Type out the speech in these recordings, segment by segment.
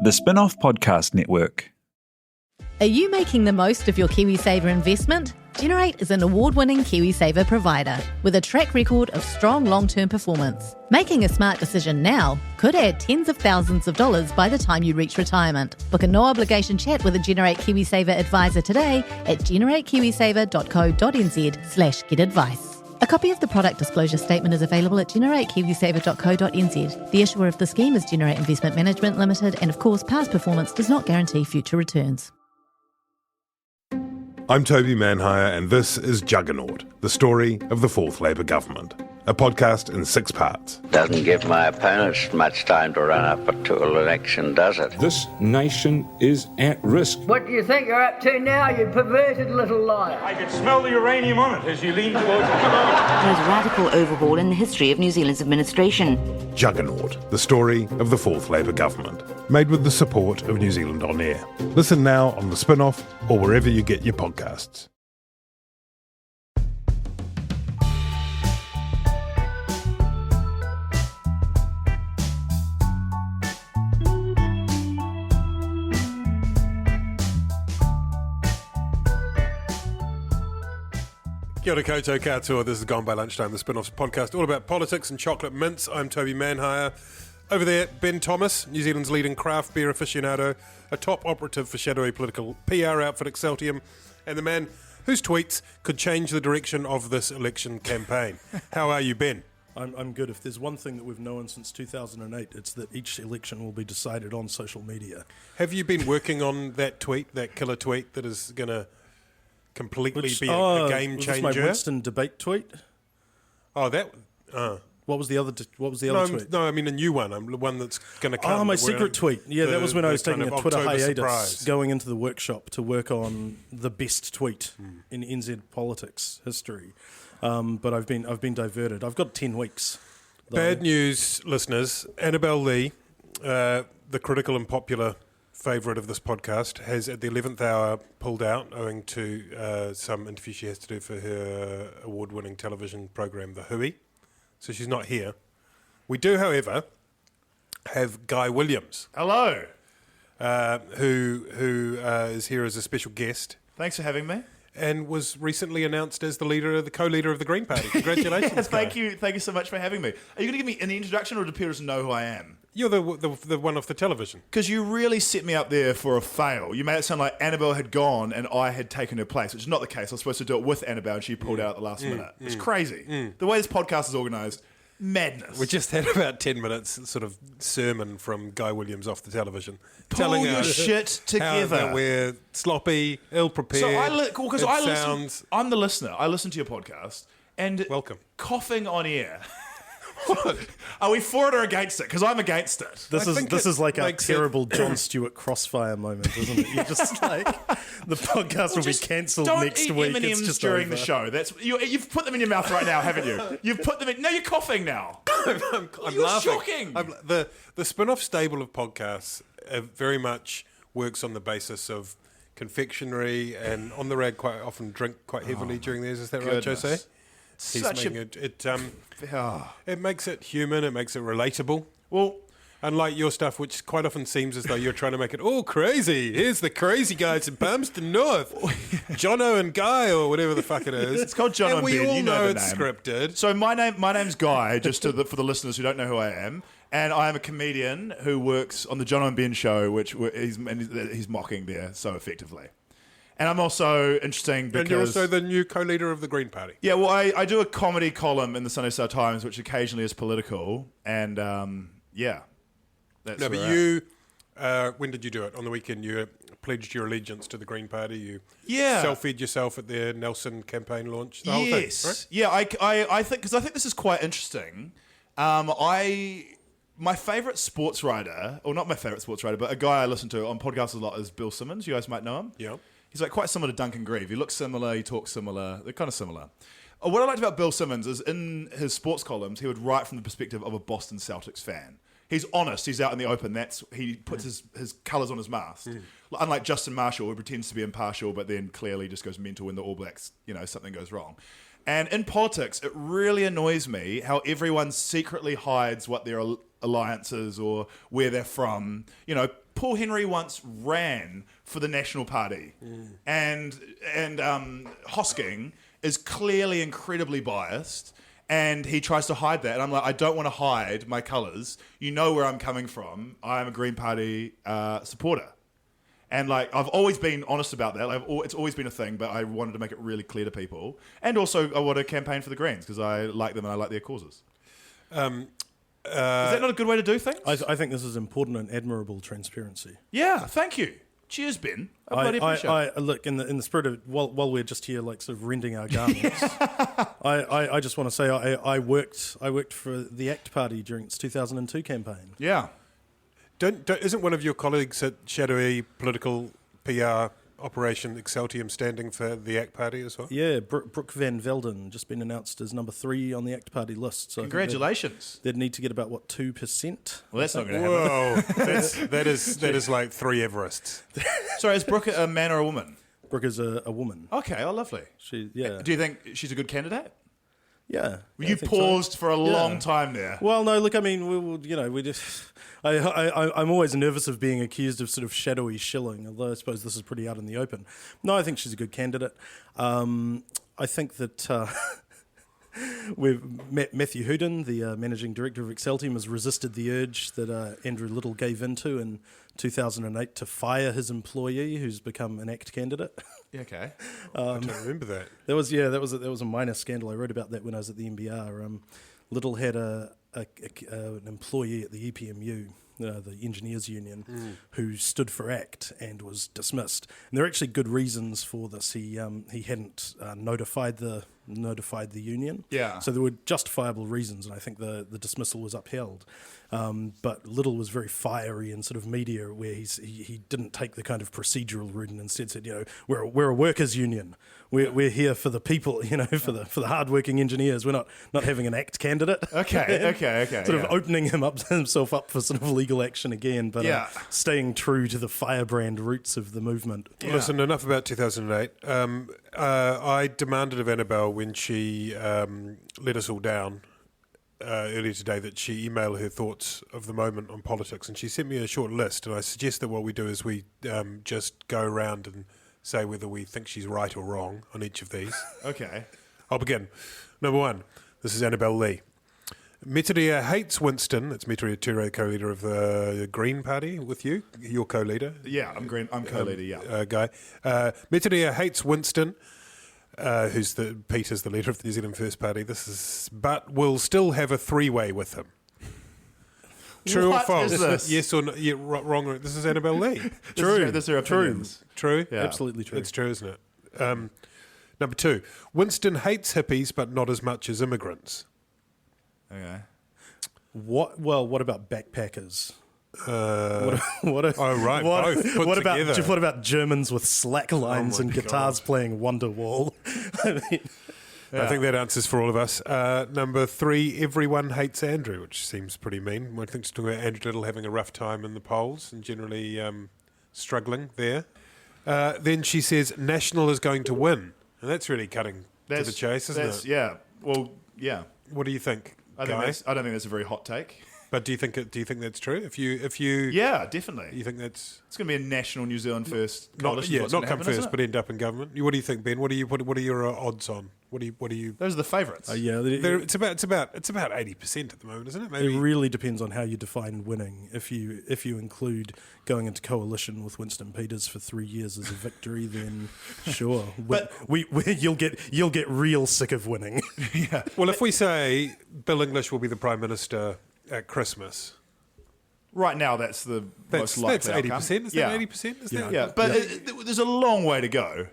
The Spin-off Podcast Network. Are you making the most of your KiwiSaver investment? Generate is an award-winning KiwiSaver provider with a track record of strong long-term performance. Making a smart decision now could add tens of thousands of dollars by the time you reach retirement. Book a no-obligation chat with a Generate KiwiSaver advisor today at generatekiwisaver.co.nz/get-advice. A copy of the product disclosure statement is available at generatekiwisaver.co.nz. The issuer of the scheme is Generate Investment Management Limited, and of course, past performance does not guarantee future returns. I'm Toby Manhire, and this is Juggernaut, the story of the Fourth Labour Government, a podcast in 6 parts. Doesn't give my opponents much time to run up to an election, does it? This nation is at risk. What do you think you're up to now, you perverted little liar? I could smell the uranium on it as you lean towards the most radical overhaul in the history of New Zealand's administration. Juggernaut, the story of the Fourth Labour Government, made with the support of New Zealand On Air. Listen now on the Spin-off or wherever you get your podcasts. Kia ora koutou katoa, this is Gone By Lunchtime, the Spin-off's podcast all about politics and chocolate mints. I'm Toby Manhire. Over there, Ben Thomas, New Zealand's leading craft beer aficionado, a top operative for shadowy political PR outfit Exceltium, and the man whose tweets could change the direction of this election campaign. How are you, Ben? I'm good. If there's one thing that we've known since 2008, it's that each election will be decided on social media. Have you been working on that tweet, that killer tweet that is going to completely be a game changer? Was this my Winston debate tweet? Oh, that. What was the other? What was the other tweet? No, I mean a new one. The one that's going to come. Oh, my secret tweet. Yeah, that was when I was taking a Twitter hiatus, surprise. going into the workshop to work on the best tweet in NZ politics history. But I've been diverted. I've got 10 weeks. Bad news, listeners. Annabelle Lee, the critical and popular favourite of this podcast, has at the 11th hour pulled out owing to some interview she has to do for her award-winning television program, The Hui. So she's not here. We do, however, have Guy Williams. Hello. Who is here as a special guest. Thanks for having me. And was recently announced as the co-leader of the Green Party. Congratulations, yeah, thank you so much for having me. Are you going to give me an introduction, or do people know who I am? You're the one off the television. Because you really set me up there for a fail. You made it sound like Annabelle had gone and I had taken her place, which is not the case. I was supposed to do it with Annabelle and she pulled out at the last minute. It's crazy. The way this podcast is organised, madness. We just had about 10 minutes sort of sermon from Guy Williams off the television. Pull your shit together. How we're sloppy, ill-prepared. So I'm the listener. I listen to your podcast. And welcome. Coughing on air. Are we for it or against it? Because I'm against it. This is like a terrible Jon Stewart crossfire moment, isn't it? You're just like, the podcast will be cancelled next week. Don't eat M&Ms during the show. You've put them in your mouth right now, haven't you? You've put them in. No, you're coughing now. I'm you're laughing. shocking. The spin-off stable of podcasts very much works on the basis of confectionery, and On the Rag quite often drink quite heavily during theirs. Is that right, Jose? It makes it human, it makes it relatable. Well, unlike your stuff, which quite often seems as though you're trying to make it all crazy. Here's the crazy guys in Palmerston North. Jono and Guy, or whatever the fuck it is. It's called Jono and Ben. We all you know the it's name. scripted. So my name's Guy, just for the listeners who don't know who I am. And I am a comedian who works on the Jono and Ben show, which he's mocking there so effectively. And I'm also interesting because... And you're also the new co-leader of the Green Party. Yeah, well, I do a comedy column in the Sunday Star Times, which occasionally is political. And, that's no, but you... when did you do it? On the weekend, you pledged your allegiance to the Green Party. You selfied yourself at their Nelson campaign launch. The whole thing, right? Yeah, I think this is quite interesting. My favourite sports writer, or not my favourite sports writer, but a guy I listen to on podcasts a lot is Bill Simmons. You guys might know him. Yeah. He's like quite similar to Duncan Grieve. He looks similar, he talks similar. They're kind of similar. What I liked about Bill Simmons is in his sports columns, he would write from the perspective of a Boston Celtics fan. He's honest. He's out in the open. He puts his colours on his mast. Unlike Justin Marshall, who pretends to be impartial, but then clearly just goes mental when the All Blacks, something goes wrong. And in politics, it really annoys me how everyone secretly hides what their alliance is or where they're from. You know, Paul Henry once ran for the National Party, and Hosking is clearly incredibly biased, and he tries to hide that. And I'm like, I don't want to hide my colours. You know where I'm coming from. I'm a Green Party supporter. And like, I've always been honest about that. It's always been a thing, but I wanted to make it really clear to people. And also, I want to campaign for the Greens because I like them and I like their causes. Is that not a good way to do things? I think this is important and admirable transparency. Yeah, thank you. Cheers, Ben. I bloody appreciate it. Look, in the spirit of while we're just here, like sort of rending our garments, I just want to say I worked for the ACT Party during its 2002 campaign. Yeah. Isn't one of your colleagues at shadowy political PR operation Exceltium standing for the ACT Party as well? Yeah, Brooke Van Velden just been announced as number 3 on the ACT Party list. So congratulations. They'd need to get about 2%. Well, that's not going to happen. Whoa, that is like 3 Everests. Sorry, is Brooke a man or a woman? Brooke is a woman. Okay, oh, lovely. Do you think she's a good candidate? Yeah. You paused for a long time there. Well, no, look, I mean, I'm always nervous of being accused of sort of shadowy shilling, although I suppose this is pretty out in the open. No, I think she's a good candidate. I think that Matthew Houdin, the managing director of Exceltium, has resisted the urge that Andrew Little gave into in 2008 to fire his employee, who's become an ACT candidate. Yeah, okay. I don't remember that. That was a minor scandal. I wrote about that when I was at the NBR. Little had an employee at the EPMU, the Engineers Union, who stood for ACT and was dismissed. And there are actually good reasons for this. He hadn't notified the union. Yeah. So there were justifiable reasons, and I think the dismissal was upheld. But Little was very fiery in sort of media, where he didn't take the kind of procedural route and instead said, we're a workers' union. We're here for the people, for the hardworking engineers. We're not having an ACT candidate. Okay. Sort of opening himself up for sort of legal action again, but staying true to the firebrand roots of the movement. Yeah. Listen, enough about 2008. I demanded of Annabelle when she let us all down earlier today that she email her thoughts of the moment on politics, and she sent me a short list, and I suggest that what we do is we just go around and say whether we think she's right or wrong on each of these. Okay. I'll begin. Number 1, this is Annabelle Lee. Metiria hates Winston. That's Metiria Ture, co-leader of the Green Party with you. You're co-leader. Yeah, I'm co-leader, yeah. Guy. Metiria hates Winston, who's Peter's the leader of the New Zealand First Party. But will still have a 3-way with him. True or false? Is this? Yes or no? Yeah, wrong. This is Annabelle Lee. True. This is her opinions. True. Yeah. Absolutely true. It's true, isn't it? Number 2. Winston hates hippies, but not as much as immigrants. Okay. What about backpackers? Both. Put together. What about Germans with slack lines and guitars playing Wonderwall? I think that answers for all of us. Number 3, everyone hates Andrew, which seems pretty mean. I think she's talking about Andrew Little having a rough time in the polls and generally struggling there. Then she says National is going to win. And that's really cutting to the chase, isn't it? Yeah. Well, yeah. What do you think, I don't think that's a very hot take. But do you think that's true? If you yeah, definitely. You think it's going to be a national New Zealand first coalition? Not come first, but end up in government. What do you think, Ben? What are your odds on? What do you? Those are the favourites. It's about 80% at the moment, isn't it? Maybe. It really depends on how you define winning. If you include going into coalition with Winston Peters for 3 years as a victory, then sure. But you'll get real sick of winning. Yeah. Well, if we say Bill English will be the Prime Minister at Christmas. Right now, that's the most likely outcome. That's 80%. Is that 80%? Yeah, but there's a long way to go.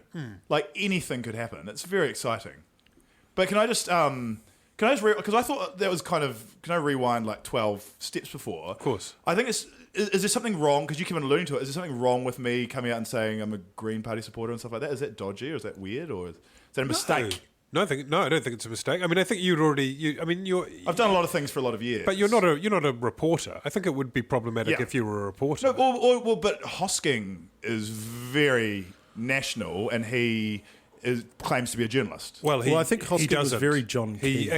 Like, anything could happen. It's very exciting. But can I just because I thought that was kind of, can I rewind like 12 steps before? Of course. I think is there something wrong, because you keep on alluding to it, is there something wrong with me coming out and saying I'm a Green Party supporter and stuff like that? Is that dodgy, or is that weird, or is that a mistake? No, I don't think it's a mistake. I mean, I think you'd already. I've done a lot of things for a lot of years, but you're not a reporter. I think it would be problematic if you were a reporter. No, but Hosking is very national, and he claims to be a journalist. Well, I think Hoskin was very John Key.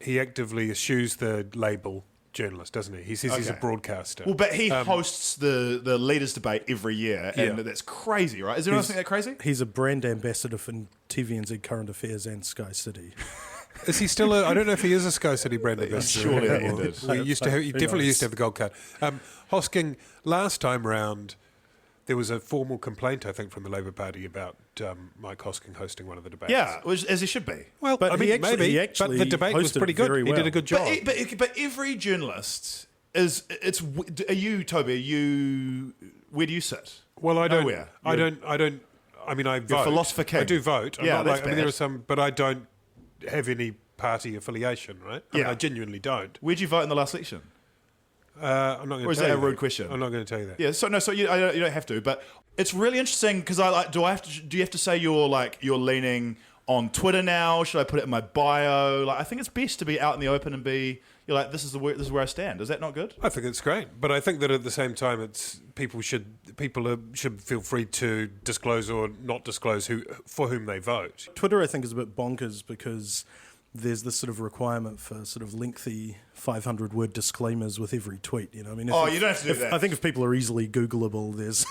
He actively eschews the label journalist, doesn't he? He says he's a broadcaster. Well, but he hosts the leaders debate every year, and that's crazy, right? Is anyone think that crazy? He's a brand ambassador for TVNZ Current Affairs and Sky City. Is he still I don't know if he is a Sky City brand ambassador. Surely he anymore. ended. He definitely used to have the gold card. Hosking, last time round, there was a formal complaint, I think, from the Labour Party about Mike Hosking hosting one of the debates. Yeah, as he should be. Well, But I mean, but the debate was pretty good. very He did a well. good job. But every journalist is. Are you, Toby? Where do you sit? Well, I don't. Nowhere. I don't. I mean, I vote. philosopher king. I do vote. I'm Yeah, not that's like, I mean, there bad. are some, but I don't have any party affiliation, right? I mean, Yeah. I genuinely don't. Where'd you vote in the last election? I'm not going to. Or is tell that you a rude question? I'm not going to tell you that. Yeah. So you don't have to, but it's really interesting because do you have to say you're leaning on Twitter now? Should I put it in my bio? Like, I think it's best to be out in the open and you're like, this is where I stand. Is that not good? I think it's great, but I think that at the same time, people should feel free to disclose or not disclose for whom they vote. Twitter, I think, is a bit bonkers because there's this sort of requirement for sort of lengthy 500-word disclaimers with every tweet. You know, I mean, You don't have to do that. I think if people are easily Googleable, there's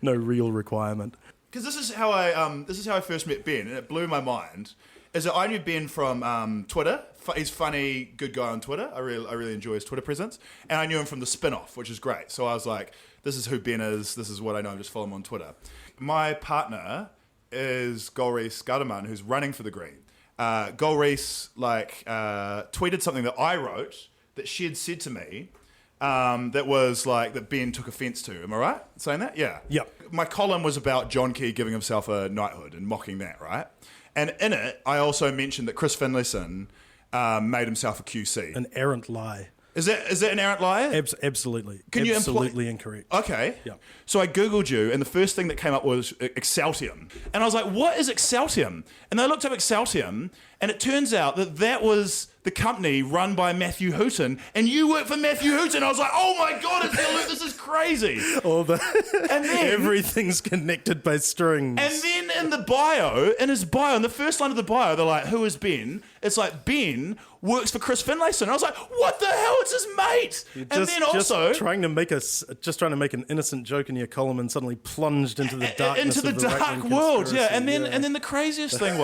no real requirement. Because this is how I first met Ben, and it blew my mind. Is that I knew Ben from Twitter. He's funny, good guy on Twitter. I really enjoy his Twitter presence, and I knew him from the Spin-Off, which is great. So I was like, this is who Ben is. This is what I know. I just follow him on Twitter. My partner is Golreese Gardaman, who's running for the Green. Golreese tweeted something that I wrote that she had said to me. That was like that Ben took offence to. Am I right saying that? Yeah. Yep. My column was about John Key giving himself a knighthood and mocking that, right? And in it, I also mentioned that Chris Finlayson made himself a QC. An errant lie. Is that an errant lie? Absolutely. Can you absolutely incorrect. Okay. Yeah. So I Googled you, and the first thing that came up was Exceltium. And I was like, what is Exceltium? And I looked up Exceltium, and it turns out that was the company run by Matthew Hooton, and you work for Matthew Hooton. I was like, oh my God, this is crazy. And then Everything's connected by strings. And then in his bio, in the first line of the bio, they're like, who is Ben? It's like, Ben works for Chris Finlayson. And I was like, what the hell? It's his mate. And then also trying to make an innocent joke in your column and suddenly plunged into the darkness into the of the dark right-wing world. Yeah. conspiracy. And then the craziest thing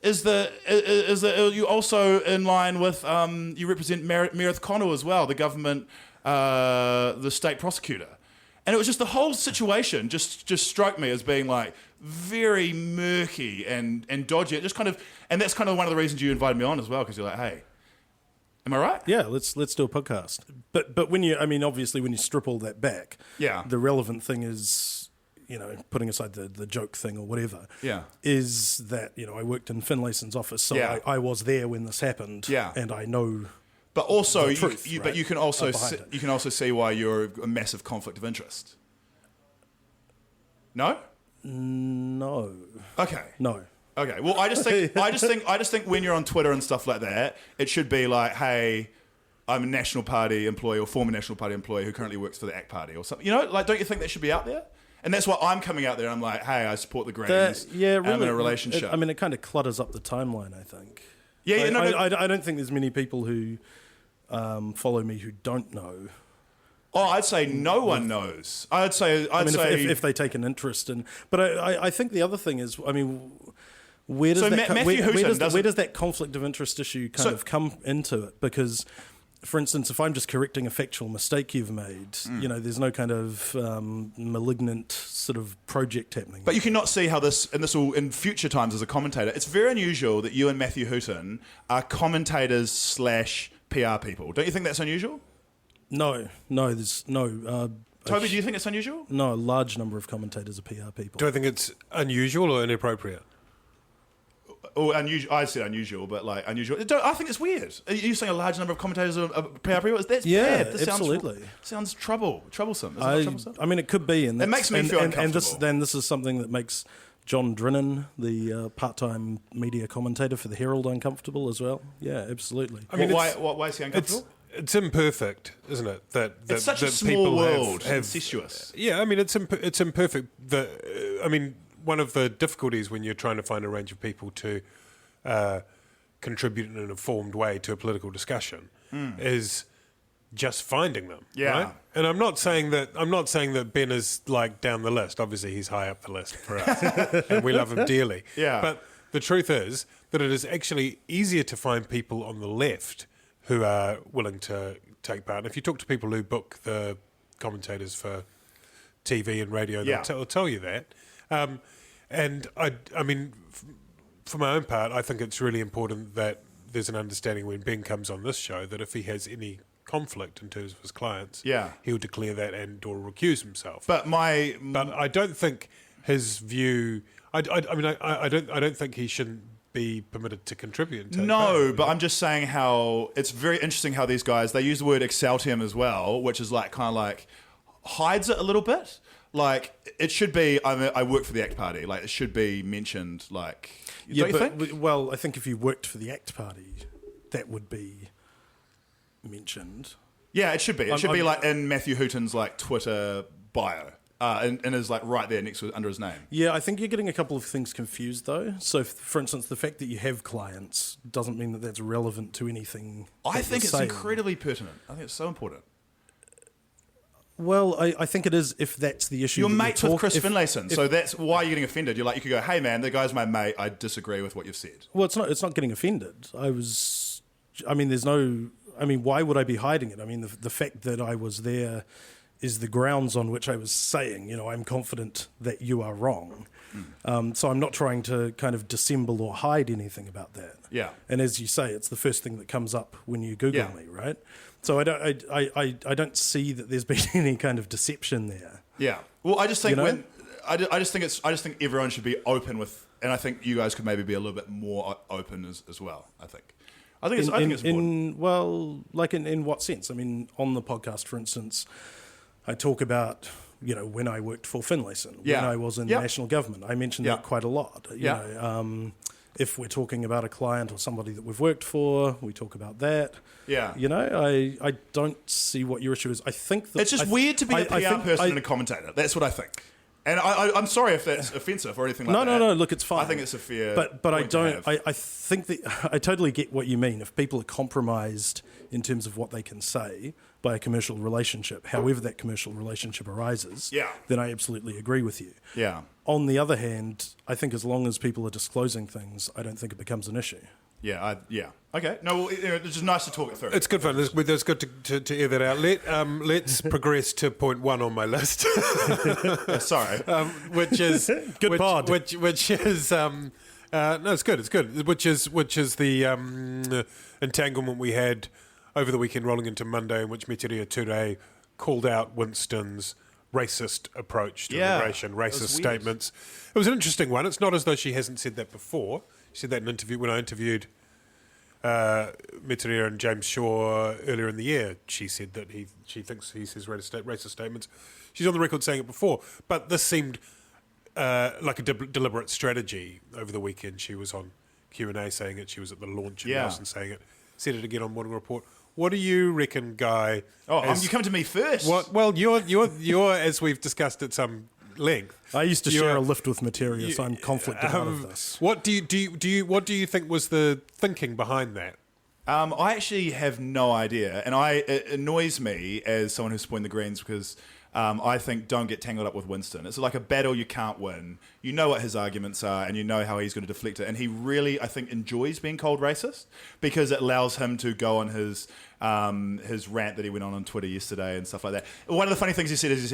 is that you also in line with you represent Meredith Connell as well, the government, the state prosecutor. And it was just the whole situation just struck me as being like very murky and dodgy. It just kind of, and that's kind of one of the reasons you invited me on as well, because you're like, hey, am I right? Yeah, let's do a podcast. But when obviously when you strip all that back, Yeah. the relevant thing is, putting aside the joke thing or whatever, Yeah. is that I worked in Finlayson's office, so Yeah. I was there when this happened, Yeah. and I know. But also, the truth, but you can also behind it. you can also see why you're a massive conflict of interest. No. No. Okay. No. Okay. Well, I just think when you're on Twitter and stuff like that, it should be like, hey, I'm a National Party employee or former National Party employee who currently works for the ACT Party or something. Don't you think that should be out there? And that's why I'm coming out there. I'm like, hey, I support the Greens. Really, I'm in a relationship. It kind of clutters up the timeline, I think. Yeah, I don't think there's many people who follow me who don't know. Oh, I'd say no one knows. I'd say if they take an interest in. But I think the other thing is, where does where does that conflict of interest issue kind of come into it? Because, for instance, if I'm just correcting a factual mistake you've made, there's no kind of malignant sort of project happening. But you cannot see how this will in future times as a commentator. It's very unusual that you and Matthew Hooton are commentators / PR people. Don't you think that's unusual? No, there's no. Toby, do you think it's unusual? No, a large number of commentators are PR people. Do I think it's unusual or inappropriate? Or unusual? I said unusual, but like unusual. I think it's weird. Are you saying a large number of commentators are PR people? That's bad. This absolutely. Sounds troublesome. I mean, it could be, and it makes me feel uncomfortable. And this is something that makes John Drinnan, the part-time media commentator for the Herald, uncomfortable as well. Yeah, absolutely. I mean, why is he uncomfortable? it's imperfect, isn't it? That it's such that a small people world, have incestuous. Yeah, I mean, it's imperfect. I mean, one of the difficulties when you're trying to find a range of people to contribute in an informed way to a political discussion is just finding them. Yeah. Right? And I'm not saying that Ben is like down the list. Obviously, he's high up the list for us, and we love him dearly. Yeah. But the truth is that it is actually easier to find people on the left who are willing to take part. And if you talk to people who book the commentators for TV and radio, they'll tell you that. And I mean, for my own part, I think it's really important that there's an understanding when Ben comes on this show that if he has any conflict in terms of his clients, he'll declare that and or recuse himself. But I don't think his view. I don't think he shouldn't be permitted to contribute. But I'm just saying how it's very interesting how these guys, they use the word Exceltium as well, which is like kind of like hides it a little bit. Like it should be. I work for the ACT Party. Like it should be mentioned. Like don't you think? Well, I think if you worked for the ACT Party, that would be mentioned. Yeah, it should be. It should be like in Matthew Hooton's like Twitter bio. And is like right there next to under his name. Yeah, I think you're getting a couple of things confused though. So, for instance, the fact that you have clients doesn't mean that that's relevant to anything. I think it's incredibly pertinent. I think it's so important. Well, I think it is if that's the issue. You're mates with Chris Finlayson, so that's why you're getting offended. You're like, you could go, hey man, the guy's my mate, I disagree with what you've said. Well, it's not getting offended. why would I be hiding it? I mean, the fact that I was there is the grounds on which I was saying, I'm confident that you are wrong. So I'm not trying to kind of dissemble or hide anything about that. Yeah. And as you say, it's the first thing that comes up when you Google me, right? So I don't see that there's been any kind of deception there. Yeah. Well, I just think I just think everyone should be open with, and I think you guys could maybe be a little bit more open as well. I think it's important. In what sense? I mean, on the podcast, for instance, I talk about, when I worked for Finlayson, when I was in the national government. I mentioned that quite a lot. If we're talking about a client or somebody that we've worked for, we talk about that. Yeah. I don't see what your issue is. I think that it's just weird to be a PR person and a commentator. That's what I think. And I'm sorry if that's offensive or anything like that. No. Look, it's fine. I think it's a fair. But I don't. I think that I totally get what you mean. If people are compromised in terms of what they can say by a commercial relationship, however that commercial relationship arises, then I absolutely agree with you. Yeah. On the other hand, I think as long as people are disclosing things, I don't think it becomes an issue. Yeah. Okay. No, well, it's just nice to talk it through. It's good fun. It's good to air that out. Let's progress to point one on my list. Sorry. Which is good pod. Which is no, it's good. It's good. Which is the entanglement we had over the weekend, rolling into Monday, in which Metiria Ture called out Winston's racist approach to immigration, racist statements. It was an interesting one. It's not as though she hasn't said that before. She said that in an interview when I interviewed Metiria and James Shaw earlier in the year. She said that she thinks he says racist statements. She's on the record saying it before, but this seemed like a deliberate strategy over the weekend. She was on Q&A saying it. She was at the launch in Nelson saying it. Said it again on Morning Report. What do you reckon, Guy? You come to me first. Well, you're as we've discussed at some length. I used to share a lift with Metiria, so I'm conflicted out of this. What do you think was the thinking behind that? I actually have no idea, and it annoys me as someone who's supporting the Greens because I think don't get tangled up with Winston. It's like a battle you can't win. You know what his arguments are, and you know how he's going to deflect it. And he really, I think, enjoys being called racist because it allows him to go on his rant that he went on Twitter yesterday and stuff like that. One of the funny things he said is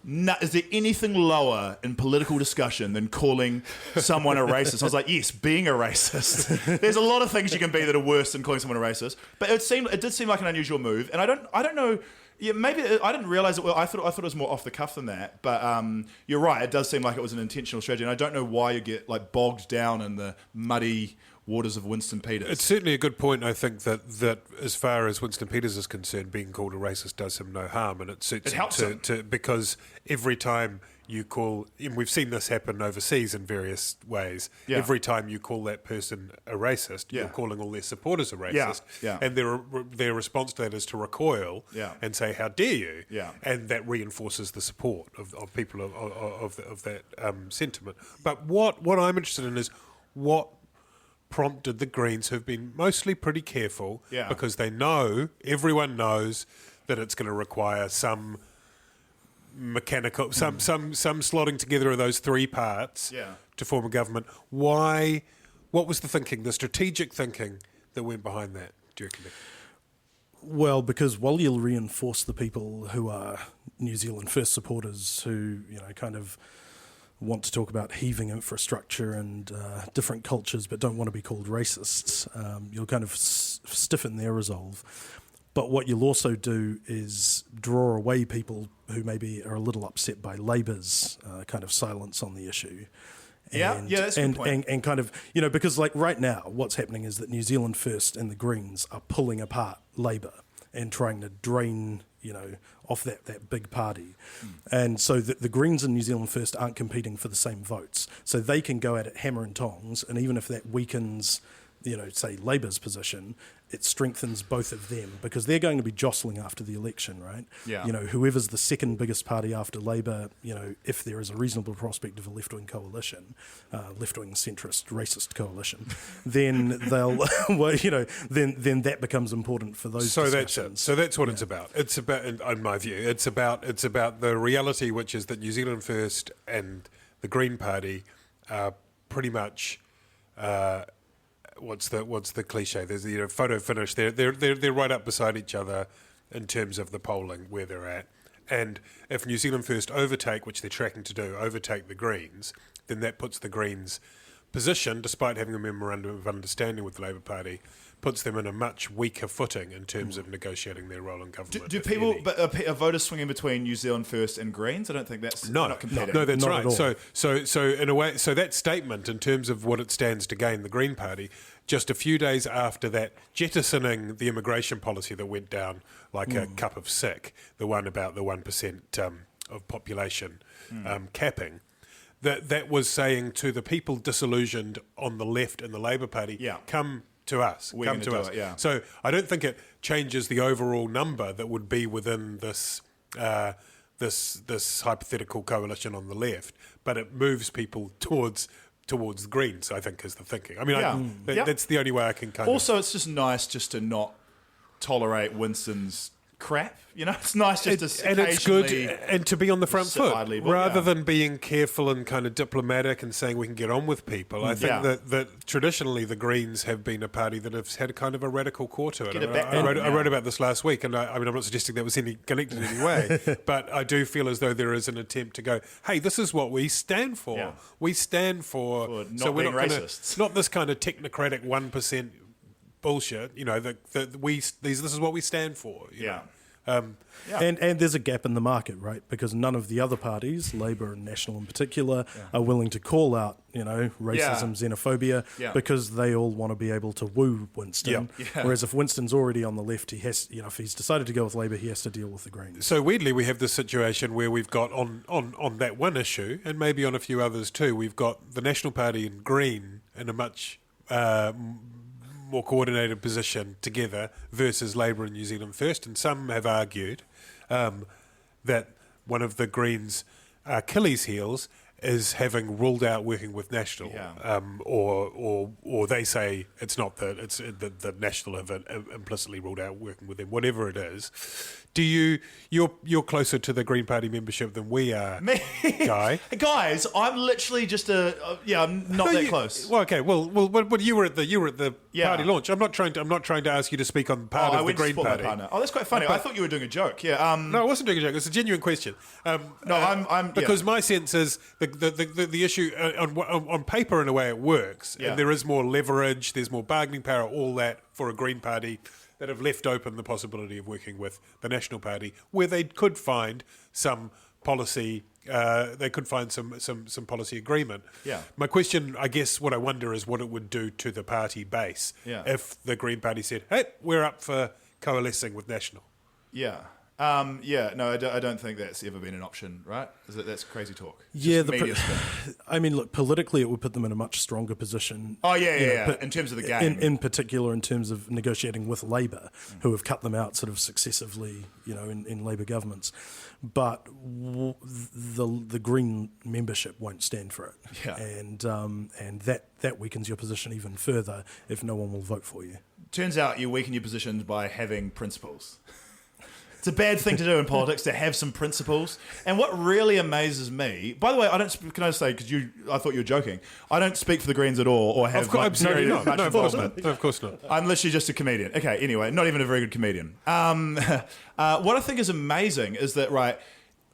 is there anything lower in political discussion than calling someone a racist? I was like, yes, being a racist. There's a lot of things you can be that are worse than calling someone a racist. But it did seem like an unusual move, and I don't know. Yeah, maybe I didn't realise it. Well, I thought it was more off the cuff than that. But you're right. It does seem like it was an intentional strategy, and I don't know why you get like bogged down in the muddy waters of Winston Peters. It's certainly a good point. I think that as far as Winston Peters is concerned, being called a racist does him no harm, and it suits him because every time you call, and we've seen this happen overseas in various ways. Yeah. Every time you call that person a racist, you're calling all their supporters a racist, and their response to that is to recoil and say, "How dare you?" And that reinforces the support of people of that sentiment. But what I'm interested in is what prompted the Greens, who've been mostly pretty careful because everyone knows that it's going to require some mechanical, some slotting together of those three parts to form a government. What was the thinking, the strategic thinking that went behind that, do you reckon? Well, because while you'll reinforce the people who are New Zealand First supporters who, kind of want to talk about heaving infrastructure and different cultures but don't want to be called racists, you'll kind of stiffen their resolve. But what you'll also do is draw away people who maybe are a little upset by Labour's kind of silence on the issue. That's a good point. And kind of, because like right now, what's happening is that New Zealand First and the Greens are pulling apart Labour and trying to drain, off that big party. And so the Greens and New Zealand First aren't competing for the same votes. So they can go at it hammer and tongs, and even if that weakens, say Labour's position, it strengthens both of them because they're going to be jostling after the election, right? Yeah. Whoever's the second biggest party after Labour, if there is a reasonable prospect of a left-wing coalition, left-wing centrist racist coalition, then they'll, then that becomes important for those discussions. So that's what it's about. It's about, in my view, it's about the reality, which is that New Zealand First and the Green Party are pretty much. What's the cliche? There's the photo finish. They're right up beside each other in terms of the polling where they're at. And if New Zealand First overtake, which they're tracking to do, overtake the Greens, then that puts the Greens' position, despite having a memorandum of understanding with the Labour Party, puts them in a much weaker footing in terms of negotiating their role in government. Do people, are voters swinging between New Zealand First and Greens? I don't think that's not competing. No, that's not right. So in a way, so that statement in terms of what it stands to gain, the Green Party, just a few days after that, jettisoning the immigration policy that went down like a cup of sick, the one about the 1% of population capping. That was saying to the people disillusioned on the left and the Labour Party, come to us, come to us. So I don't think it changes the overall number that would be within this this hypothetical coalition on the left, but it moves people towards the Greens, I think, is the thinking. I mean, that's the only way I can kind of... Also, it's just nice just to not tolerate Winston's crap. It's nice just to and it's good and to be on the front foot rather than being careful and kind of diplomatic and saying we can get on with people. I think that traditionally the Greens have been a party that has had kind of a radical core to it. I wrote about this last week, and I mean, I'm not suggesting that was connected in any way, but I do feel as though there is an attempt to go, hey, this is what we stand for. Yeah. We stand for not being racists. Not this kind of technocratic 1% bullshit. This is what we stand for. You know? And there's a gap in the market, right? Because none of the other parties, Labour and National in particular, are willing to call out, racism, xenophobia, because they all want to be able to woo Winston. Whereas if Winston's already on the left, he has, if he's decided to go with Labour, he has to deal with the Greens. So weirdly, we have this situation where we've got on that one issue, and maybe on a few others too, we've got the National Party and Green in a much more coordinated position together versus Labour and New Zealand First, and some have argued that one of the Greens' Achilles' heels is having ruled out working with National, or they say it's not that it's the National have implicitly ruled out working with them. Whatever it is, you're closer to the Green Party membership than we are, Guy. Guys, I'm literally just I'm not that close. Well, okay. Well, you were at the party launch. I'm not trying to ask you to speak on part of the Green Party. Oh, that's quite funny. I thought you were doing a joke. Yeah. No, I wasn't doing a joke. It's a genuine question. I'm because my sense is the issue on paper, in a way, it works, and there is more leverage. There's more bargaining power. All that for a Green Party that have left open the possibility of working with the National Party, where they could find some policy They could find some policy agreement. Yeah. My question, I guess, what I wonder is what it would do to the party base if the Green Party said, "Hey, we're up for coalescing with National." Yeah. No, I don't think that's ever been an option, right? That's crazy talk. It's Yeah, just media spin. I mean, look, politically, it would put them in a much stronger position. Oh, yeah, you know, yeah. but in terms of the game. in particular, in terms of negotiating with Labour, who have cut them out sort of successively, in Labour governments. But the Green membership won't stand for it, and that weakens your position even further if no one will vote for you. Turns out you weaken your positions by having principles. It's a bad thing to do in politics, to have some principles. And what really amazes me, by the way, can I say, because I thought you were joking, I don't speak for the Greens at all or have much involvement. No, of course not. I'm literally just a comedian. Okay, anyway, not even a very good comedian. What I think is amazing is that, right,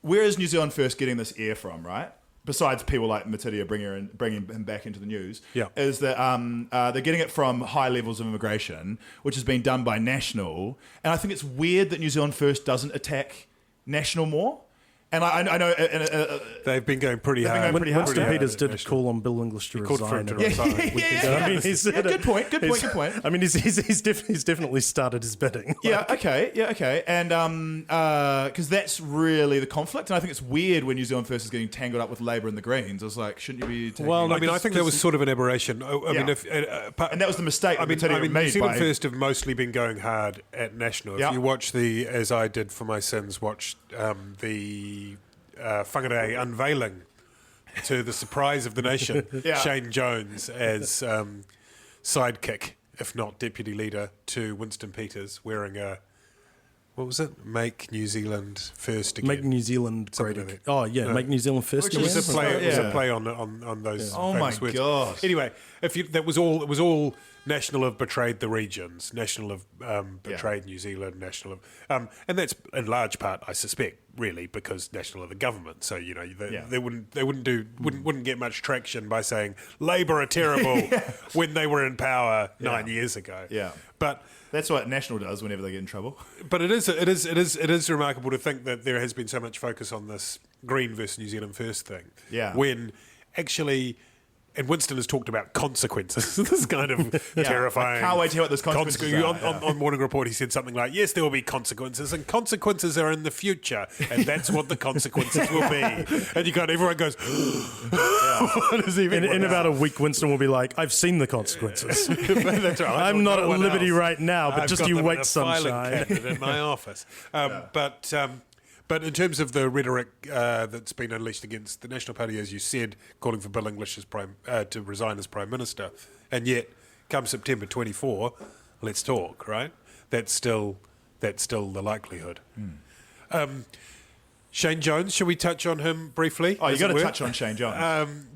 where is New Zealand First getting this air from, right? Besides people like Matitia bringing him back into the news, is that they're getting it from high levels of immigration, which has been done by National. And I think it's weird that New Zealand First doesn't attack National more. And I know... they've been going pretty hard. Winston Peters did call on Bill English to resign. Good point. I mean, he's definitely started his bidding. Okay. And because that's really the conflict. And I think it's weird when New Zealand First is getting tangled up with Labour and the Greens. I was like, shouldn't you be taking... Well, I mean, I think that was sort of an aberration. And that was the mistake New Zealand First have mostly been going hard at National. If you watch as I did for my sins, watch the whangarei unveiling, to the surprise of the nation, Shane Jones as sidekick, if not deputy leader, to Winston Peters, wearing a, what was it? Make New Zealand First again. Make New Zealand great again. Oh, yeah, Make New zealand First again. It was a play on those Oh my famous words. God. Anyway, it was all National have betrayed the regions, National have betrayed New Zealand, National have, and that's in large part, I suspect, really because National are the government. So they wouldn't get much traction by saying Labour are terrible when they were in power 9 years ago. Yeah, but that's what National does whenever they get in trouble. But it is remarkable to think that there has been so much focus on this Green versus New Zealand First thing. Yeah, when actually. And Winston has talked about consequences. This kind of terrifying. I can't wait to hear what those consequences are. On Morning Report, he said something like, yes, there will be consequences, and consequences are in the future, and that's what the consequences will be. And everyone goes, what does he mean? In about a week, Winston will be like, I've seen the consequences. That's right. I'm not at liberty right now, but just you wait, sunshine. In my office. But in terms of the rhetoric that's been unleashed against the National Party, as you said, calling for Bill English to resign as Prime Minister, and yet, come September 24, let's talk, right? That's still the likelihood. Shane Jones, shall we touch on him briefly? Oh, you got to touch on Shane Jones.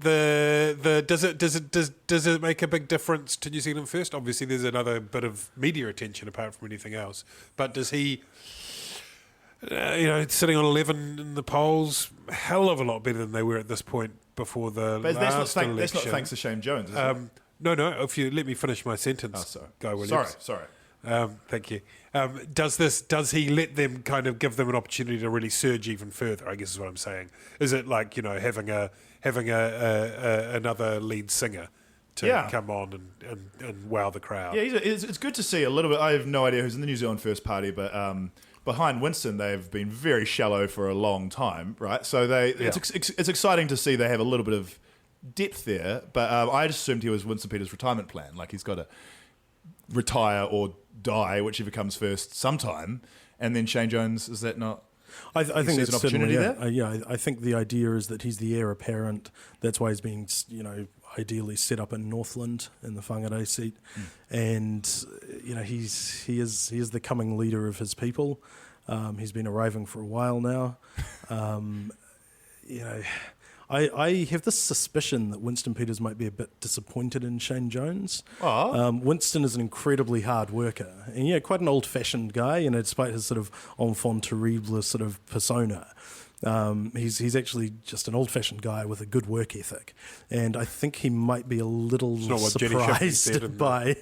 Does it make a big difference to New Zealand First? Obviously, there's another bit of media attention apart from anything else. But does he? Sitting on 11 in the polls, a hell of a lot better than they were at this point before the last election. That's not thanks to Shane Jones, is it? No, if you let me finish my sentence, Guy Williams. Sorry. Thank you. Does he let them kind of give them an opportunity to really surge even further, I guess is what I'm saying. Is it like, having another lead singer to come on and wow the crowd? Yeah, it's good to see a little bit. I have no idea who's in the New Zealand First Party, but behind Winston, they've been very shallow for a long time, right? So it's exciting to see they have a little bit of depth there. But I just assumed he was Winston Peters' retirement plan. Like he's got to retire or die, whichever comes first, sometime. And then Shane Jones, is that not? I think there's an opportunity there. I think the idea is that he's the heir apparent. That's why he's being, ideally set up in Northland in the whangarei seat, and he is the coming leader of his people. He's been arriving for a while now. I have this suspicion that Winston Peters might be a bit disappointed in Shane Jones. Winston is an incredibly hard worker and quite an old-fashioned guy, despite his sort of enfant terrible sort of persona. He's actually just an old-fashioned guy with a good work ethic, and I think he might be a little surprised by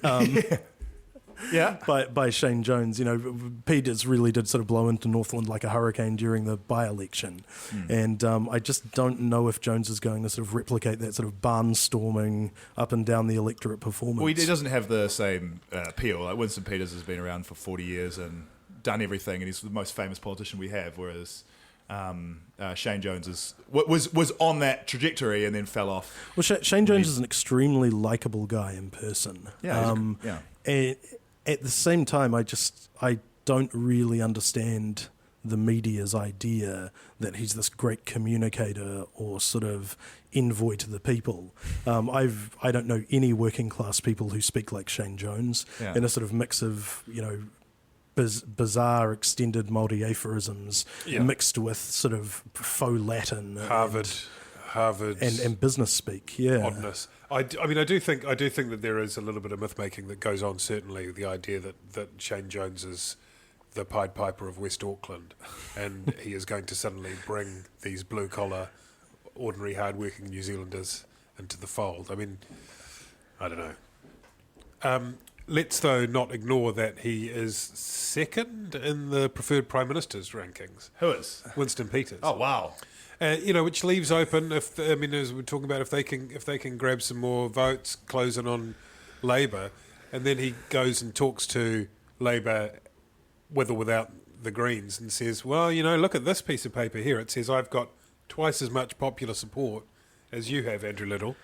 by Shane Jones. You know, Peters really did sort of blow into Northland like a hurricane during the by-election. And I just don't know if Jones is going to sort of replicate that sort of barnstorming up and down the electorate performance. Well, he doesn't have the same appeal. Like Winston Peters has been around for 40 years and done everything, and he's the most famous politician we have, whereas Shane Jones was on that trajectory and then fell off. Well, Shane Jones is an extremely likable guy in person. And at the same time, I don't really understand the media's idea that he's this great communicator or sort of envoy to the people. I don't know any working class people who speak like Shane Jones in a sort of mix of, you know, bizarre extended Māori aphorisms mixed with sort of faux Latin, Harvard, and business speak. Yeah, oddness. I do think that there is a little bit of myth making that goes on. Certainly, the idea that Shane Jones is the Pied Piper of West Auckland, and he is going to suddenly bring these blue collar, ordinary, hard-working New Zealanders into the fold. I mean, I don't know. Let's, though, not ignore that he is second in the preferred Prime Minister's rankings. Who is? Winston Peters. Oh, wow. You know, which leaves open, as we're talking about, if they can grab some more votes, closing on Labour, and then he goes and talks to Labour with or without the Greens and says, well, you know, look at this piece of paper here. It says I've got twice as much popular support as you have, Andrew Little.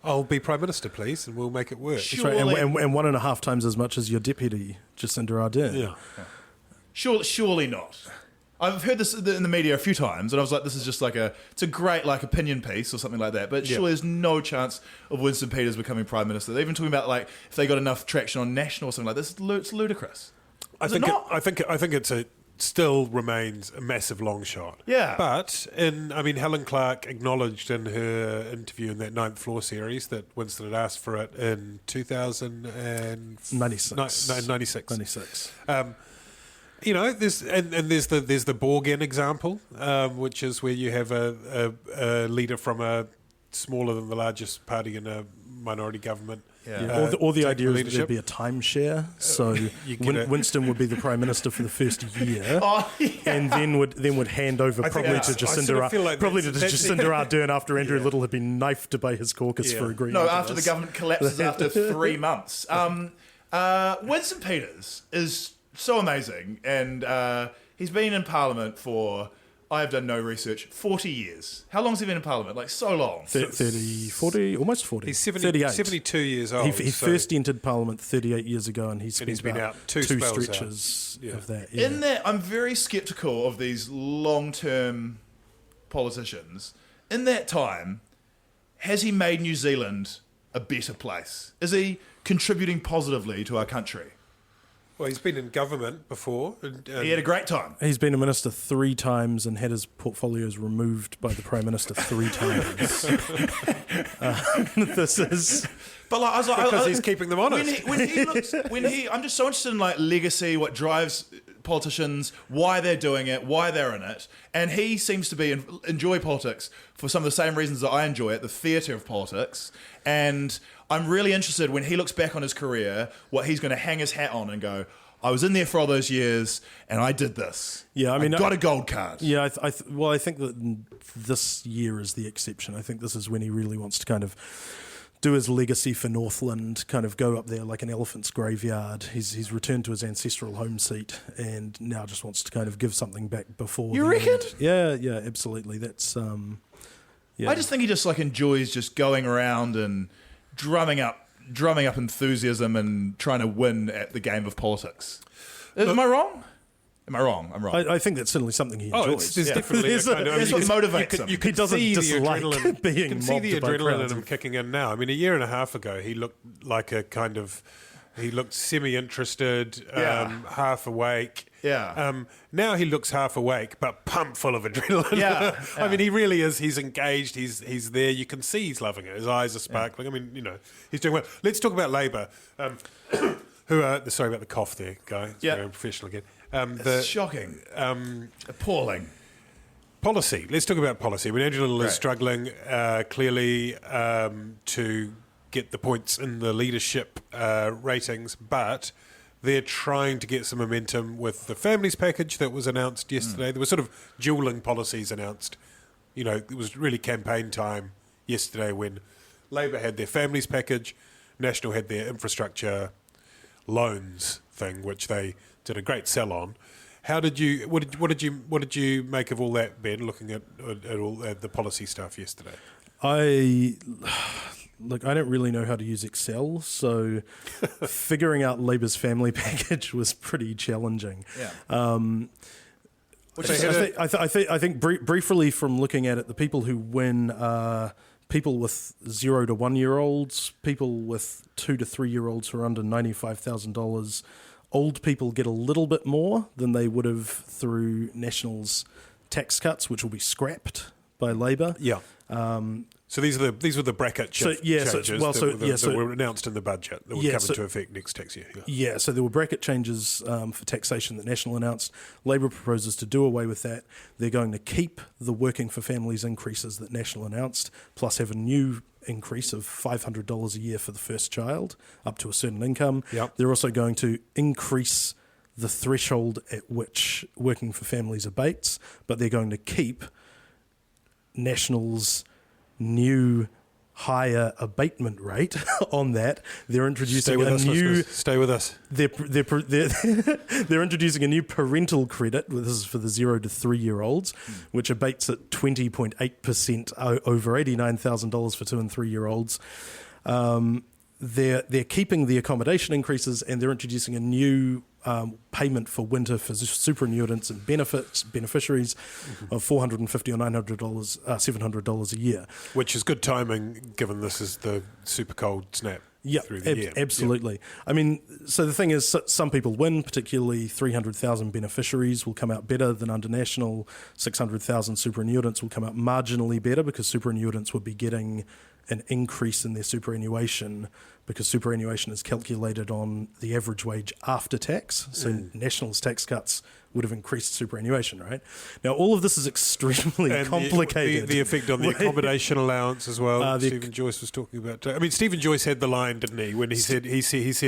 I'll be Prime Minister, please, and we'll make it work. That's right. And 1.5 times as much as your deputy, Jacinda Ardern. Yeah. Surely not. I've heard this in the media a few times, and I was like, this is just like it's a great like opinion piece or something like that. But surely there's no chance of Winston Peters becoming Prime Minister. They're even talking about like if they got enough traction on national or something like this. It's ludicrous. I think it still remains a massive long shot. Yeah. But Helen Clark acknowledged in her interview in that 9th Floor series that Winston had asked for it in 2096. 96. You know, there's the Borgen example, which is where you have a leader from a smaller than the largest party in a minority government. Yeah. Or the idea is that there'd be a timeshare, so Winston would be the Prime Minister for the first year, and then would hand over probably to Jacinda Ardern after Andrew Little had been knifed by his caucus for agreeing. No, after the government collapses after 3 months. Winston Peters is so amazing, and he's been in Parliament for, I have done no research, 40 years. How long has he been in Parliament? Like, so long. 40, almost 40. He's 72 years old. He first entered Parliament 38 years ago, and he's been out two stretches of that. Yeah. In that, I'm very sceptical of these long-term politicians. In that time, has he made New Zealand a better place? Is he contributing positively to our country? Well, he's been in government before. He had a great time. He's been a minister 3 times and had his portfolios removed by the Prime Minister 3 times. This is... But like, I was like, because he's keeping them honest. I'm just so interested in like legacy, what drives politicians, why they're doing it, why they're in it, and he seems to enjoy politics for some of the same reasons that I enjoy it, the theatre of politics. And I'm really interested when he looks back on his career, what he's going to hang his hat on and go, I was in there for all those years, and I did this. Yeah, I got a gold card. Yeah, I think that this year is the exception. I think this is when he really wants to kind of do his legacy for Northland, kind of go up there like an elephant's graveyard. He's returned to his ancestral home seat and now just wants to kind of give something back before. You reckon? End. Yeah, absolutely. That's I just think he just like enjoys just going around and drumming up enthusiasm and trying to win at the game of politics. Am I wrong? Am I wrong? I'm wrong. I think that's certainly something he enjoys. There's definitely a kind of... That's what motivates him. He doesn't dislike being You can see the mobbed by adrenaline crowds. in him kicking in now. I mean, a year and a half ago, he looked like a kind of... He looked semi-interested, half awake. Yeah. Now he looks half awake, but pumped full of adrenaline. Yeah. I mean, he really is. He's engaged. He's there. You can see he's loving it. His eyes are sparkling. I mean, you know, he's doing well. Let's talk about Labour. Who are... Sorry about the cough there, guy. It's very unprofessional again. It's shocking. Appalling. Policy. Let's talk about policy. I mean, Andrew Little is struggling clearly to get the points in the leadership ratings, but they're trying to get some momentum with the families package that was announced yesterday. There were sort of dueling policies announced. You know, it was really campaign time yesterday when Labour had their families package, National had their infrastructure loans thing, which they did a great sell on. What did you make of all that, Ben? Looking at the policy stuff yesterday. I don't really know how to use Excel, so figuring out Labour's family package was pretty challenging. Yeah. I think briefly from looking at it, the people who win are people with 0 to 1 year olds, people with 2 to 3 year olds who are under $95,000. Old people get a little bit more than they would have through National's tax cuts, which will be scrapped by Labour. Yeah. So these were the bracket changes that were announced in the budget that would come into effect next tax year. Yeah, so there were bracket changes for taxation that National announced. Labour proposes to do away with that. They're going to keep the working for families increases that National announced, plus have a new increase of $500 a year for the first child, up to a certain income. Yep. They're also going to increase the threshold at which working for families abates, but they're going to keep National's new higher abatement rate on that. They're introducing Stay with us. They're introducing a new parental credit. This is for the 0 to 3 year olds, which abates at 20.8% over $89,000 for 2 and 3 year olds. They're keeping the accommodation increases, and they're introducing a new payment for winter for superannuitants and beneficiaries of $450 or $900, $700 a year. Which is good timing, given this is the super cold snap through the year. Absolutely. Yep. I mean, so the thing is, some people win, particularly 300,000 beneficiaries will come out better than under National. 600,000 superannuitants will come out marginally better because superannuitants would be getting an increase in their superannuation because superannuation is calculated on the average wage after tax. So National's tax cuts would have increased superannuation, right? Now, all of this is extremely complicated. The effect on the accommodation allowance as well. Stephen Joyce was talking about. I mean, Stephen Joyce had the line, didn't he, when he said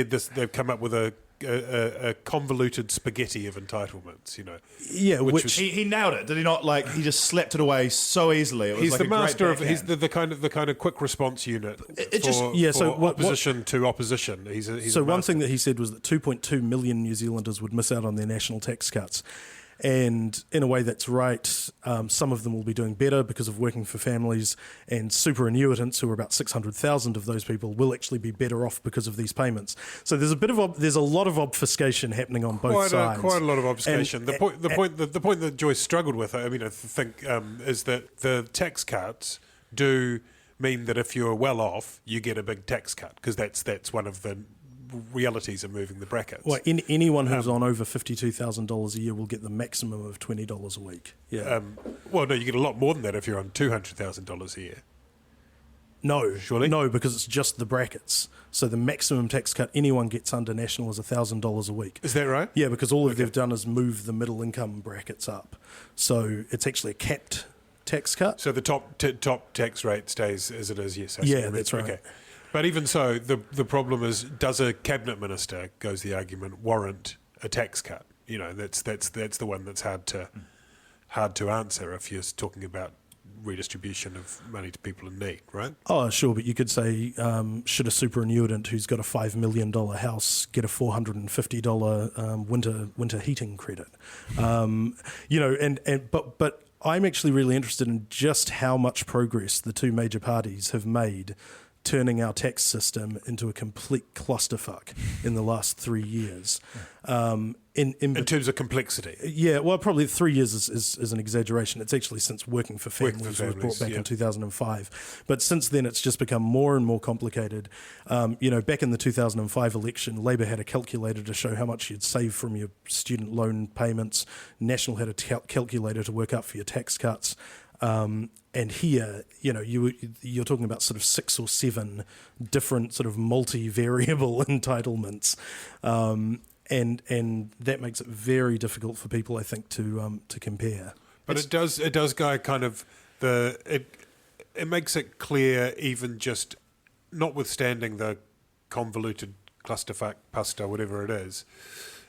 this? They've come up with a convoluted spaghetti of entitlements, you know. Yeah, which he nailed it, did he not? Like, he just slapped it away so easily. It was he's like the master of. He's the kind of quick response unit. Opposition to opposition. He's one thing that he said was that 2.2 million New Zealanders would miss out on their national tax cuts. And in a way, that's right. Some of them will be doing better because of working for families, and superannuitants, who are about 600,000 of those people, will actually be better off because of these payments. So there's a lot of obfuscation happening on both sides. Quite a lot of obfuscation. The point that Joyce struggled with, I think, is that the tax cuts do mean that if you're well off, you get a big tax cut, because that's one of the realities of moving the brackets. Well, anyone who's on over $52,000 a year will get the maximum of $20 a week. Yeah. Well, no, you get a lot more than that if you're on $200,000 a year. No, surely? No, because it's just the brackets. So the maximum tax cut anyone gets under National is $1,000 a week. Is that right? Yeah, because all they've done is move the middle income brackets up. So it's actually a capped tax cut. So the top tax rate stays as it is, yes. Yeah, that's right. Okay. But even so, the problem is, does a cabinet minister, goes the argument, warrant a tax cut? You know, that's the one that's hard to answer if you're talking about redistribution of money to people in need, right? Oh, sure, but you could say, should a superannuitant who's got a $5 million house get a $450 winter heating credit? But I'm actually really interested in just how much progress the two major parties have made turning our tax system into a complete clusterfuck in the last 3 years. In terms of complexity? Yeah, well, probably 3 years is an exaggeration. It's actually since Working for Families was brought back in 2005. But since then, it's just become more and more complicated. Back in the 2005 election, Labour had a calculator to show how much you'd save from your student loan payments. National had a calculator to work out for your tax cuts. And here, you're talking about sort of 6 or 7 different sort of multi-variable entitlements, and that makes it very difficult for people, I think, to compare. But it does go kind of it makes it clear, even just notwithstanding the convoluted clusterfuck, pasta, whatever it is,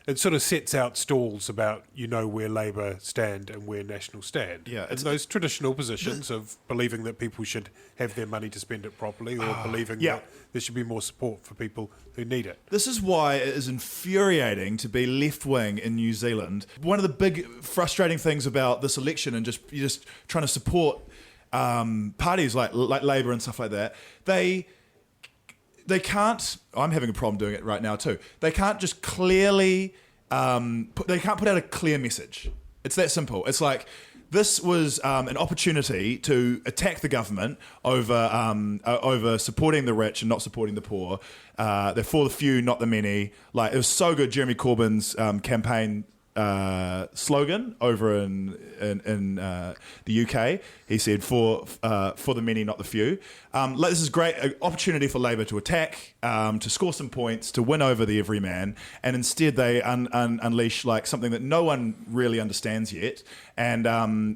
it sort of sets out stalls about, where Labour stand and where National stand. Yeah, and those traditional positions of believing that people should have their money to spend it properly, or believing that there should be more support for people who need it. This is why it is infuriating to be left-wing in New Zealand. One of the big frustrating things about this election and you're just trying to support parties like Labour and stuff like that, they can't. I'm having a problem doing it right now too. They can't just clearly. They can't put out a clear message. It's that simple. It's like this was an opportunity to attack the government over supporting the rich and not supporting the poor. They're for the few, not the many. Like, it was so good. Jeremy Corbyn's campaign slogan over in the UK. He said, "For the many, not the few." This is great opportunity for Labour to attack, to score some points, to win over the everyman, and instead they unleash like something that no one really understands yet, and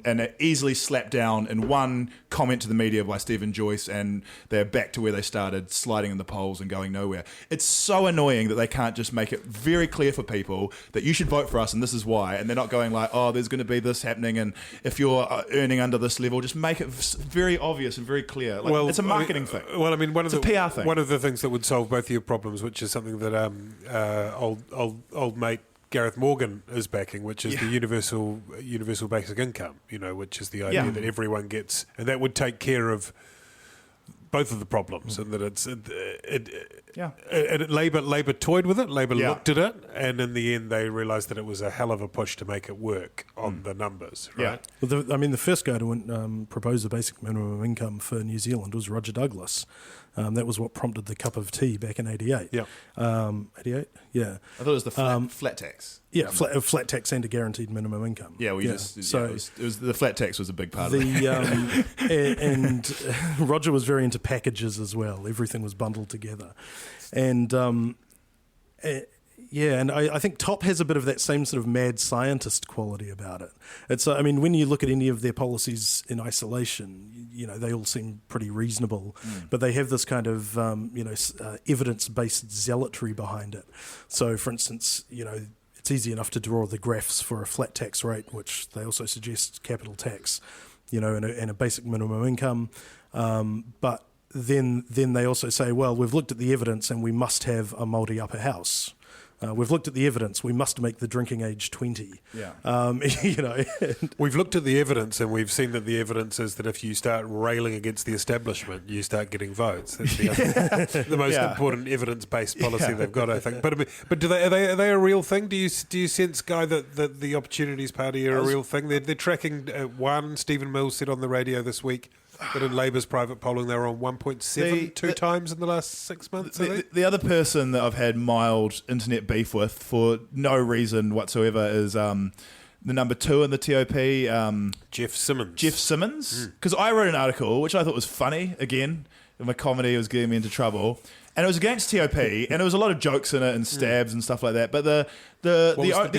it easily slapped down in one comment to the media by Stephen Joyce, and they're back to where they started, sliding in the polls and going nowhere. It's so annoying that they can't just make it very clear for people that you should vote for us, and this is why, and they're not going like, "Oh, there's going to be this happening, and if you're earning under this level, just make it very obvious and very clear." Like, it's a marketing thing. Well, I mean, it's a PR thing. One of the things that would solve both of your problems, which is something that old mate Gareth Morgan is backing, which is the universal basic income. Which is the idea that everyone gets, and that would take care of both of the problems, and that Labour toyed with it. Labour looked at it, and in the end, they realised that it was a hell of a push to make it work on the numbers. Right? Well, the first guy to propose the basic minimum income for New Zealand was Roger Douglas. That was what prompted the cup of tea back in '88. Yeah, '88. Yeah, I thought it was the flat tax. Yeah, flat tax and a guaranteed minimum income. Yeah, it was the flat tax was a big part of it. And Roger was very into packages as well. Everything was bundled together, and and I think Top has a bit of that same sort of mad scientist quality about it. It's, when you look at any of their policies in isolation, they all seem pretty reasonable, but they have this kind of, evidence-based zealotry behind it. So, for instance, it's easy enough to draw the graphs for a flat tax rate, which they also suggest capital tax, and a basic minimum income, but then they also say, well, we've looked at the evidence and we must have a multi-upper house. We've looked at the evidence. We must make the drinking age 20. Yeah. We've looked at the evidence, and we've seen that the evidence is that if you start railing against the establishment, you start getting votes. That's the most important evidence-based policy they've got, I think. But are they a real thing? Do you sense, Guy, that the Opportunities Party are a real thing? They're tracking one. Stephen Mills said on the radio this week that in Labour's private polling they were on 1.7 two times in the last 6 months. The other person that I've had mild internet beef with for no reason whatsoever is the number 2 in the TOP, Jeff Simmons. Jeff Simmons, because I wrote an article which I thought was funny. Again, my comedy was getting me into trouble. And it was against TOP, and there was a lot of jokes in it and stabs and stuff like that. But the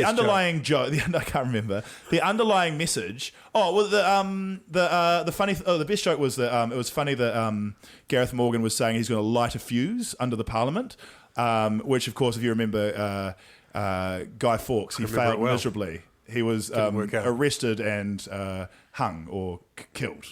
underlying joke, I can't remember the underlying message. Oh well, the best joke was that it was funny that Gareth Morgan was saying he's going to light a fuse under the Parliament, which of course, if you remember, Guy Fawkes, he failed miserably. He was arrested and hung or killed.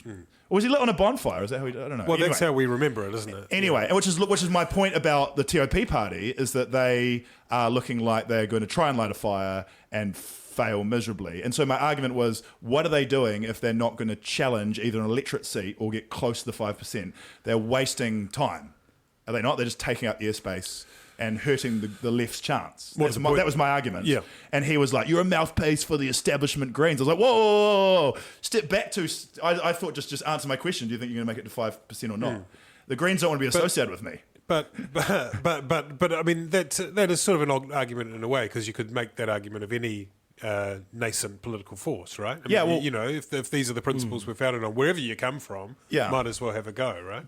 Or was he lit on a bonfire? Is that how I don't know. Well, anyway, that's how we remember it, isn't it? Anyway, which is my point about the TOP party, is that they are looking like they're going to try and light a fire and fail miserably. And so my argument was, what are they doing if they're not going to challenge either an electorate seat or get close to the 5%? They're wasting time. Are they not? They're just taking up airspace and hurting the left's chance. That was my argument. Yeah. And he was like, "You're a mouthpiece for the establishment Greens." I was like, whoa. Step back to... I thought, just answer my question. Do you think you're going to make it to 5% or not? The Greens don't want to be associated with me. But I mean, that is sort of an argument in a way, because you could make that argument of any nascent political force, right? I mean, if these are the principles we're founded on, wherever you come from, might as well have a go, right?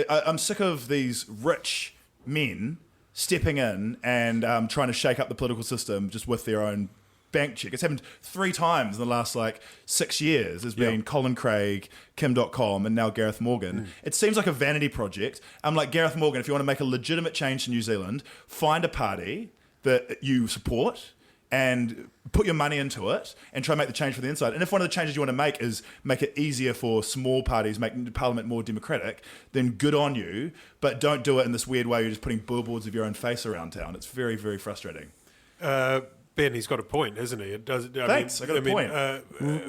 I'm sick of these rich men stepping in and trying to shake up the political system just with their own bank check. It's happened 3 times in the last 6 years. There's been Colin Craig, Kim.com, and now Gareth Morgan. It seems like a vanity project. I'm like, Gareth Morgan, if you want to make a legitimate change to New Zealand, find a party that you support and put your money into it and try to make the change from the inside. And if one of the changes you want to make is make it easier for small parties, make Parliament more democratic, then good on you. But don't do it in this weird way. You're just putting billboards of your own face around town. It's very, very frustrating. Ben, he's got a point, isn't he? Thanks, I got a point.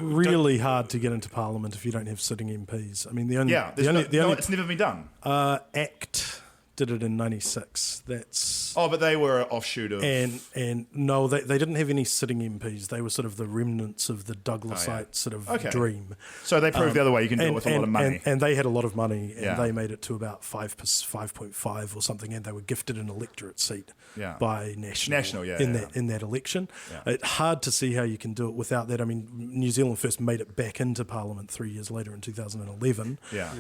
Really hard to get into Parliament if you don't have sitting MPs. I mean, it's never been done. ACT did it in '96. That's but they were an offshoot of and no, they didn't have any sitting MPs. They were sort of the remnants of the Douglasite sort of dream. So they proved the other way you can do it with a lot of money. And they had a lot of money, and they made it to about 5.5 or something, and they were gifted an electorate seat by National in that election. Yeah. It's hard to see how you can do it without that. I mean, New Zealand first made it back into Parliament 3 years later in 2011. Yeah.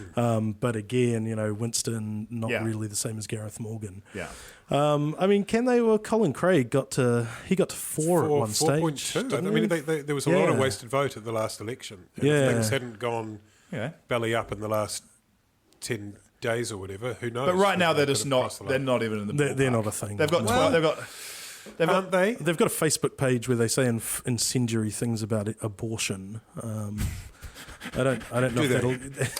But again, Winston not really the same as Gareth Morgan. Yeah. I mean, Colin Craig got to 4 at one stage. 4.2. I mean, there was a lot of wasted vote at the last election. If things hadn't gone belly up in the last 10 days or whatever, who knows? But right now they're just not. They're not even in the ballpark. They're not a thing. They've got 12. They've got a Facebook page where they say incendiary things about abortion. I don't know if that'll...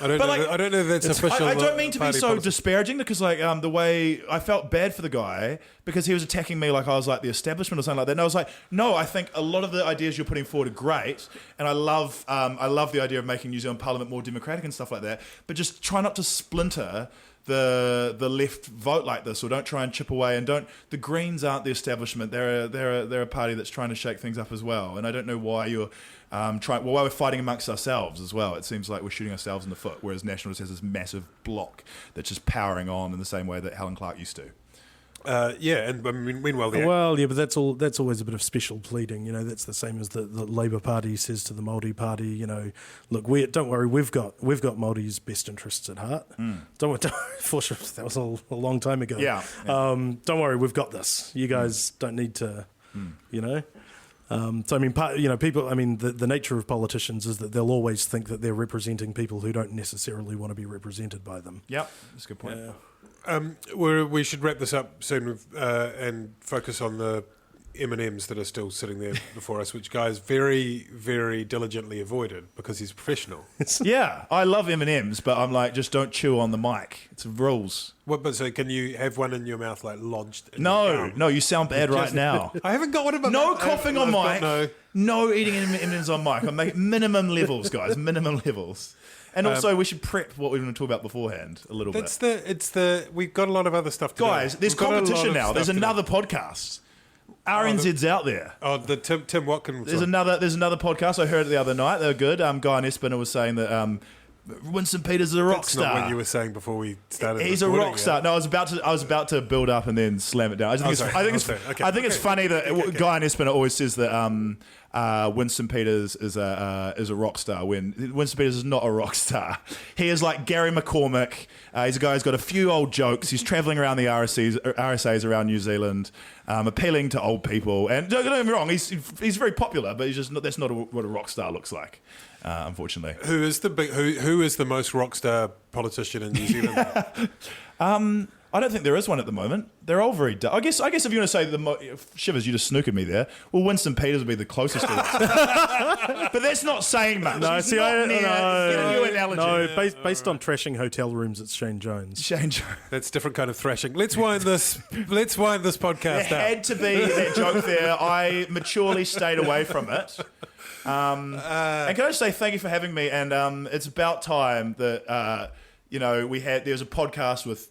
I don't know if that's official. I don't mean to be so policy. disparaging, because the way I felt bad for the guy because he was attacking me like I was like the establishment or something like that. And I was like, no, I think a lot of the ideas you're putting forward are great, and I love the idea of making New Zealand Parliament more democratic and stuff like that. But just try not to splinter the left vote like this, or don't try and chip away. And the Greens aren't the establishment. They're a party that's trying to shake things up as well. And I don't know why you're why we're fighting amongst ourselves as well. It seems like we're shooting ourselves in the foot, whereas National just has this massive block that's just powering on in the same way that Helen Clark used to. And meanwhile, but that's always a bit of special pleading. That's the same as the Labour Party says to the Māori Party. Look, don't worry, we've got Māori's best interests at heart. Don't for sure, that was a long time ago. Yeah. Don't worry, we've got this. You guys don't need to. So I mean, people. I mean, the nature of politicians is that they'll always think that they're representing people who don't necessarily want to be represented by them. Yeah, that's a good point. We should wrap this up soon and focus on the M&Ms that are still sitting there before us, which Guy's very, very diligently avoided because he's professional. Yeah, I love M&Ms, but I'm like, just don't chew on the mic. It's rules. But so can you have one in your mouth lodged? No, you sound bad right now. I haven't got one in my No mouth. coughing on mic. No eating M&Ms on mic. I'm making minimum levels, guys. Minimum levels. And also, we should prep what we're going to talk about beforehand a little bit. We've got a lot of other stuff to do. Guys, there's competition now. There's another podcast. RNZ's out there. Oh, the Tim Watkins. There's another podcast. I heard it the other night. They were good. Guy Espiner was saying that Winston Peters is a rock star. That's not what you were saying before we started. He's a rock star. No, I was about to build up and then slam it down. I think it's funny that Guy Espiner always says that Winston Peters is a rock star when Winston Peters is not a rock star. He is like Gary McCormick. He's a guy who's got a few old jokes. He's travelling around the RSAs around New Zealand, appealing to old people. And don't get me wrong, he's very popular, but that's not what a rock star looks like. Unfortunately, who is the most rock star politician in New Zealand? I don't think there is one at the moment. They're all very I guess if you want to say Shivers, you just snookered me there. Well, Winston Peters would be the closest to it. But that's not saying much. No, see, I don't know. No, based on trashing hotel rooms, it's Shane Jones. That's a different kind of thrashing. Let's wind this podcast out. There had to be that joke there. I maturely stayed away from it. And can I just say thank you for having me? And it's about time that there's a podcast with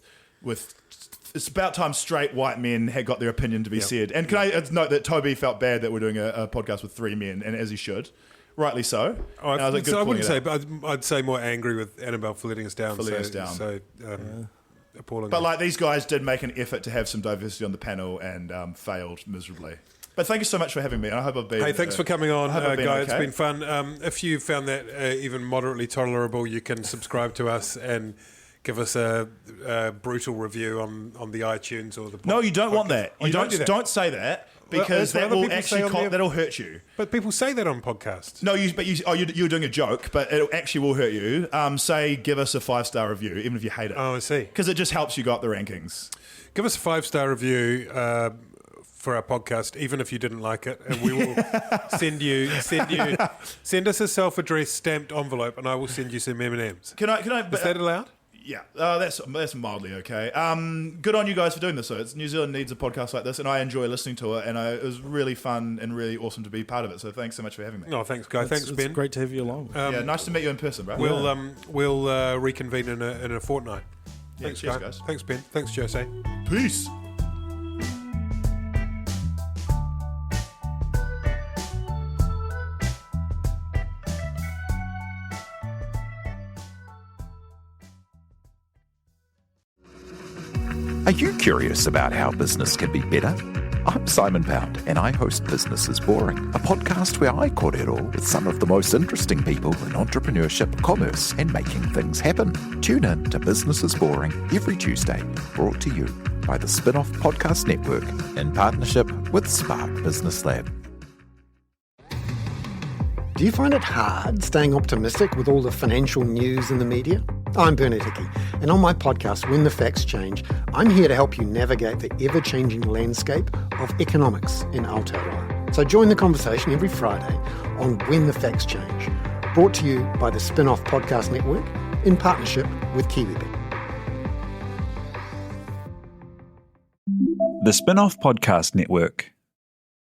it's about time straight white men had got their opinion to be said. And can I note that Toby felt bad that we're doing a podcast with 3 men, and as he should, rightly so. I wouldn't say, but I'd say more angry with Annabelle for letting us down. Appalling. But these guys did make an effort to have some diversity on the panel and failed miserably. But thank you so much for having me. I hope I've been... Hey, thanks for coming on, Guy. Okay. It's been fun. If you found that even moderately tolerable, you can subscribe to us and give us a brutal review on the iTunes or the podcast. No, you don't want that. You don't do that. Don't say that. because Well, that will other people say actually on that'll hurt you. But people say that on podcasts. No, you're doing a joke, but it actually will hurt you. Say, give us a 5-star review, even if you hate it. Oh, I see. Because it just helps you go up the rankings. Give us a 5-star review for our podcast, even if you didn't like it, and we will send us a self-addressed stamped envelope, and I will send you some M&Ms. Can I? Is that allowed? Yeah, that's mildly okay. Good on you guys for doing this. So New Zealand needs a podcast like this, and I enjoy listening to it. And it was really fun and really awesome to be part of it. So thanks so much for having me. No, thanks, Guy. Thanks, Ben. It's great to have you along. Yeah, nice to meet you in person, bro. We'll reconvene in a fortnight. Thanks, cheers, guys. Thanks, Ben. Thanks, Jose. Peace. Are you curious about how business can be better? I'm Simon Pound, and I host Business is Boring, a podcast where I cordial with some of the most interesting people in entrepreneurship, commerce, and making things happen. Tune in to Business is Boring every Tuesday, brought to you by the Spin-Off Podcast Network in partnership with Spark Business Lab. Do you find it hard staying optimistic with all the financial news in the media? I'm Bernard Hickey, and on my podcast, When the Facts Change, I'm here to help you navigate the ever-changing landscape of economics in Aotearoa. So join the conversation every Friday on When the Facts Change, brought to you by the Spin-Off Podcast Network in partnership with KiwiBet. The Spin-Off Podcast Network.